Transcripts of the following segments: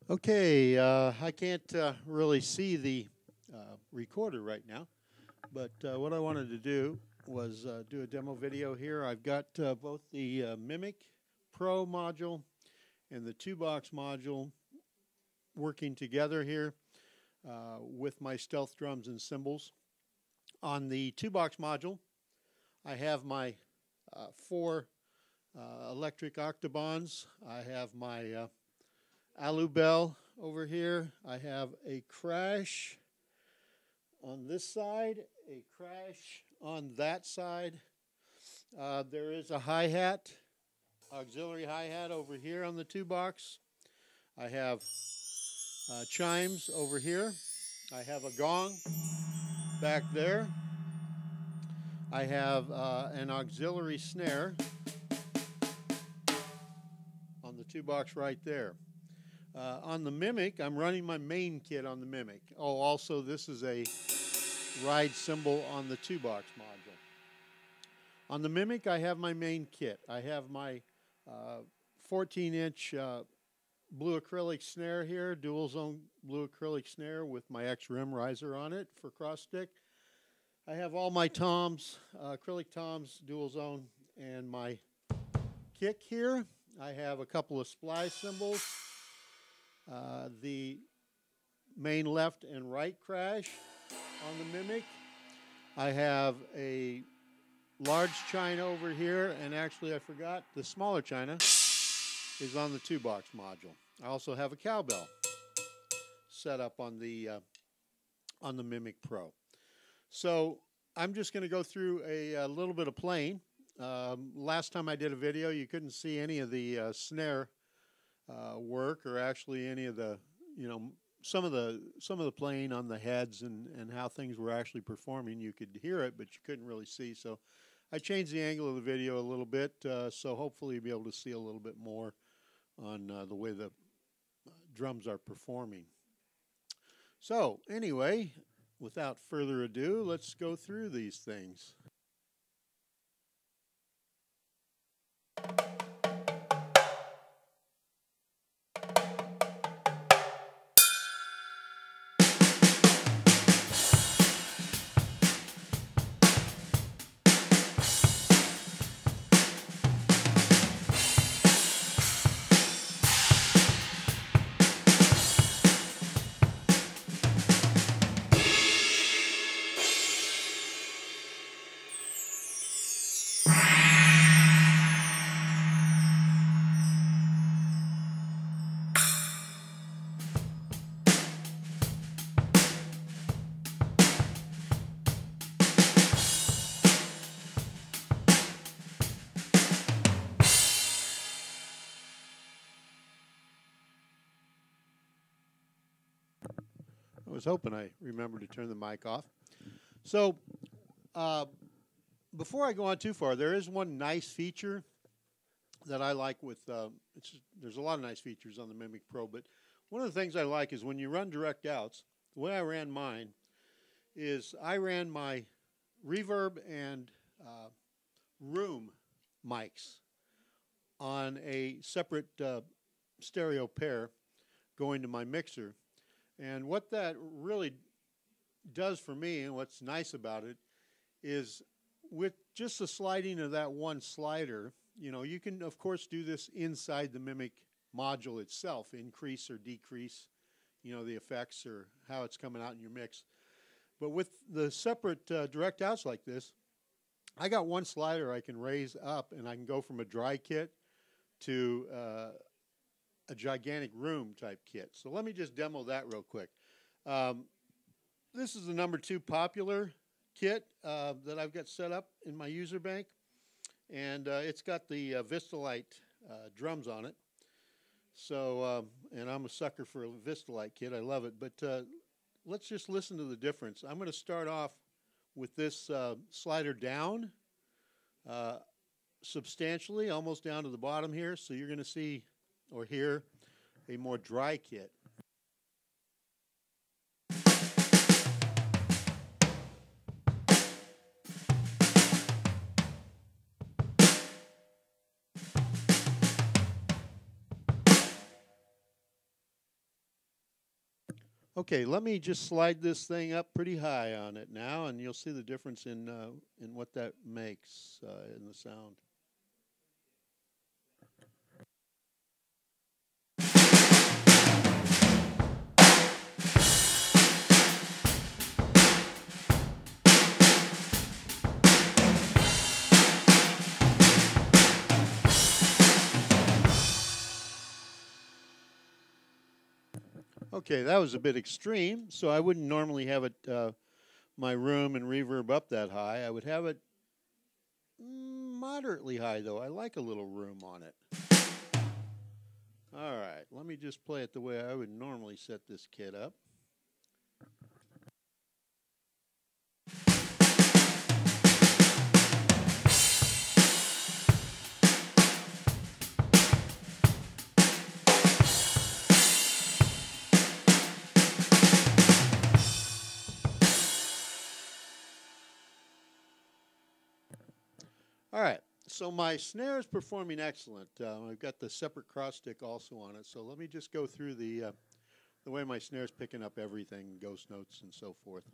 Okay, I can't really see the recorder right now, but what I wanted to do was do a demo video here. I've got both the Mimic Pro module and the 2-box module working together here with my stealth drums and cymbals. On the 2-box module, I have my 4 electric octobans. I have my alu bell over here. I have a crash on this side, a crash on that side. There is a hi-hat, auxiliary hi-hat over here on the 2-box. I have chimes over here. I have a gong back there. I have an auxiliary snare on the 2-box right there. On the Mimic, I'm running my main kit on the Mimic. Oh, also this is a ride cymbal on the 2-box module. On the Mimic, I have my main kit. I have my 14-inch blue acrylic snare here, dual zone blue acrylic snare with my X rim riser on it for cross stick. I have all my toms, acrylic toms, dual zone, and my kick here. I have a couple of splice cymbals. The main left and right crash on the Mimic. I have a large china over here, and actually I forgot the smaller china is on the 2-box module. I also have a cowbell set up on the Mimic Pro. So I'm just going to go through a little bit of playing. Last time I did a video, you couldn't see any of the snare work, or actually any of the, some of the playing on the heads and how things were actually performing. You could hear it, but you couldn't really see. So I changed the angle of the video a little bit, so hopefully you'll be able to see a little bit more on the way the drums are performing. So anyway, without further ado, let's go through these things. I was hoping I remembered to turn the mic off. So before I go on too far, there is one nice feature that I like with, there's a lot of nice features on the Mimic Pro, but one of the things I like is when you run direct outs, the way I ran mine is I ran my reverb and room mics on a separate stereo pair going to my mixer. And what that really does for me, and what's nice about it, is with just the sliding of that one slider, you can of course do this inside the Mimic module itself, increase or decrease, the effects or how it's coming out in your mix. But with the separate direct outs like this, I got one slider I can raise up, and I can go from a dry kit to a gigantic room type kit. So let me just demo that real quick. This is the number 2 popular kit that I've got set up in my user bank, and it's got the Vistalite drums on it. So, and I'm a sucker for a Vistalite kit. I love it. But let's just listen to the difference. I'm going to start off with this slider down substantially, almost down to the bottom here. So you're going to see or hear a more dry kit. Okay, let me just slide this thing up pretty high on it now, and you'll see the difference in what that makes in the sound. Okay, that was a bit extreme, so I wouldn't normally have it my room and reverb up that high. I would have it moderately high, though. I like a little room on it. All right, let me just play it the way I would normally set this kit up. All right, so my snare is performing excellent. I've got the separate cross stick also on it, so let me just go through the way my snare is picking up everything, ghost notes and so forth.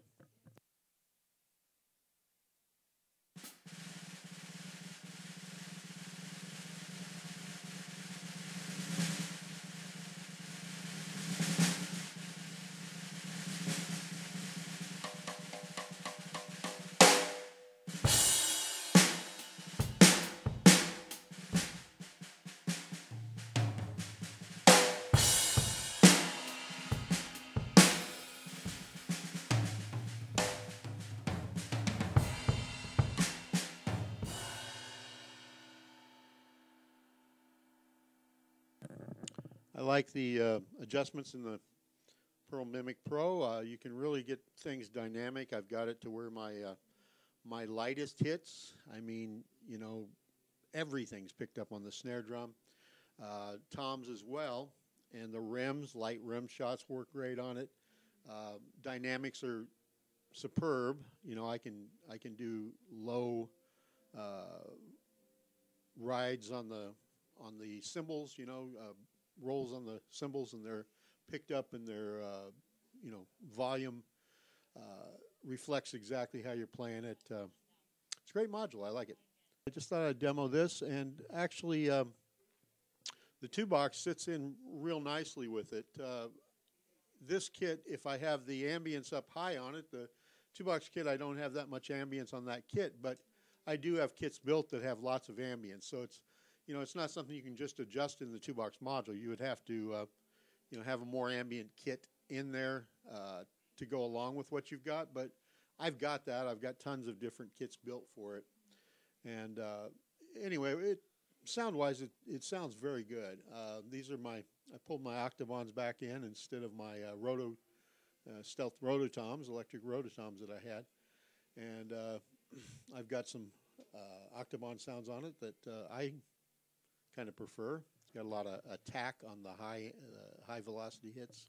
I like the adjustments in the Pearl Mimic Pro. You can really get things dynamic. I've got it to where my lightest hits, I mean, you know, everything's picked up on the snare drum. Toms as well, and the rims, light rim shots work great on it. Dynamics are superb. You know, I can do low rides on the cymbals. You know, rolls on the cymbals, and they're picked up, and their you know, volume reflects exactly how you're playing it. It's a great module. I like it. I just thought I'd demo this, and actually the 2-box sits in real nicely with it. This kit, if I have the ambience up high on it, the 2-box kit, I don't have that much ambience on that kit, but I do have kits built that have lots of ambience. So it's, you know, it's not something you can just adjust in the 2-box module. You would have to, you know, have a more ambient kit in there to go along with what you've got. But I've got that. I've got tons of different kits built for it. And anyway, sound-wise, it sounds very good. These are I pulled my Octavons back in instead of my stealth rototoms, electric rototoms that I had. And I've got some Octavon sounds on it that I kind of prefer. It's got a lot of attack on the high velocity hits.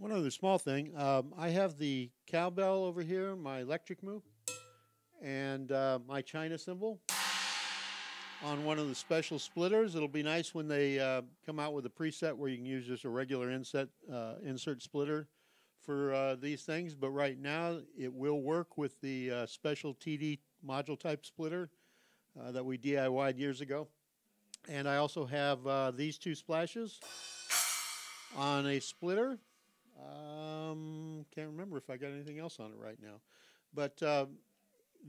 One other small thing, I have the cowbell over here, my electric move, and my China cymbal on one of the special splitters. It'll be nice when they come out with a preset where you can use just a regular insert splitter for these things. But right now, it will work with the special TD module type splitter that we DIY'd years ago. And I also have these two splashes on a splitter. Can't remember if I got anything else on it right now. But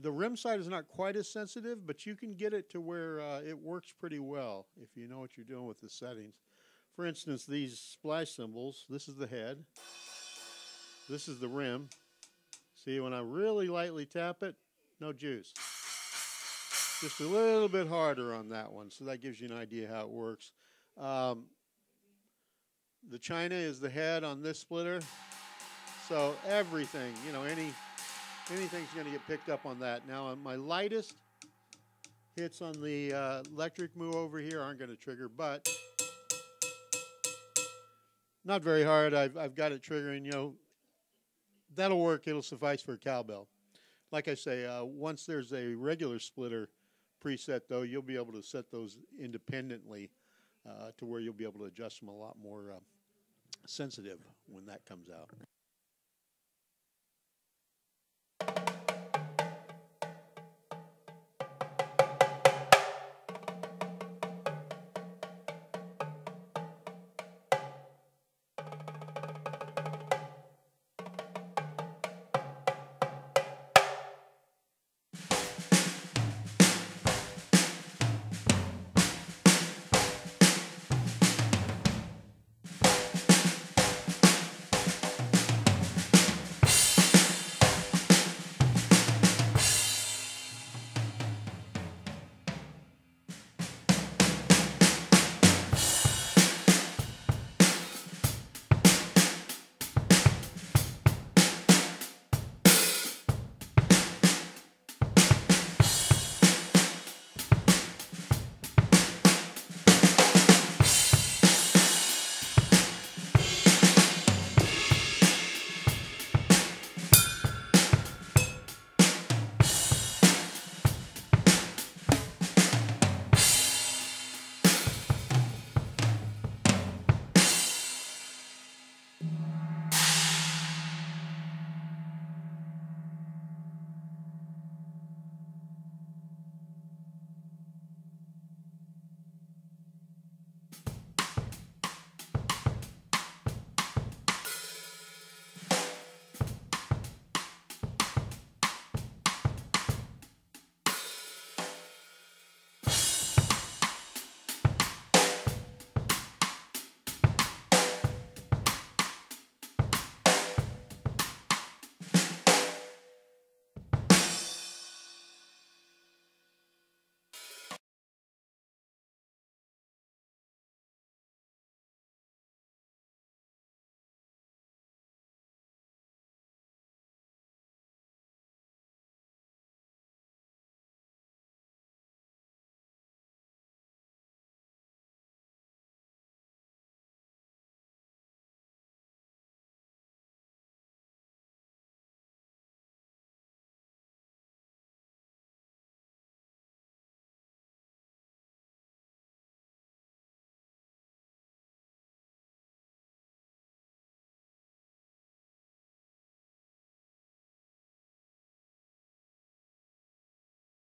the rim side is not quite as sensitive, but you can get it to where it works pretty well if you know what you're doing with the settings. For instance, these splash cymbals, this is the head. This is the rim. See, when I really lightly tap it, no juice. Just a little bit harder on that one, so that gives you an idea how it works. The China is the head on this splitter, so everything, you know, anything's going to get picked up on that. Now, my lightest hits on the electric moo over here aren't going to trigger, but not very hard. I've got it triggering, you know, that'll work. It'll suffice for a cowbell. Like I say, once there's a regular splitter preset, though, you'll be able to set those independently to where you'll be able to adjust them a lot more sensitive when that comes out.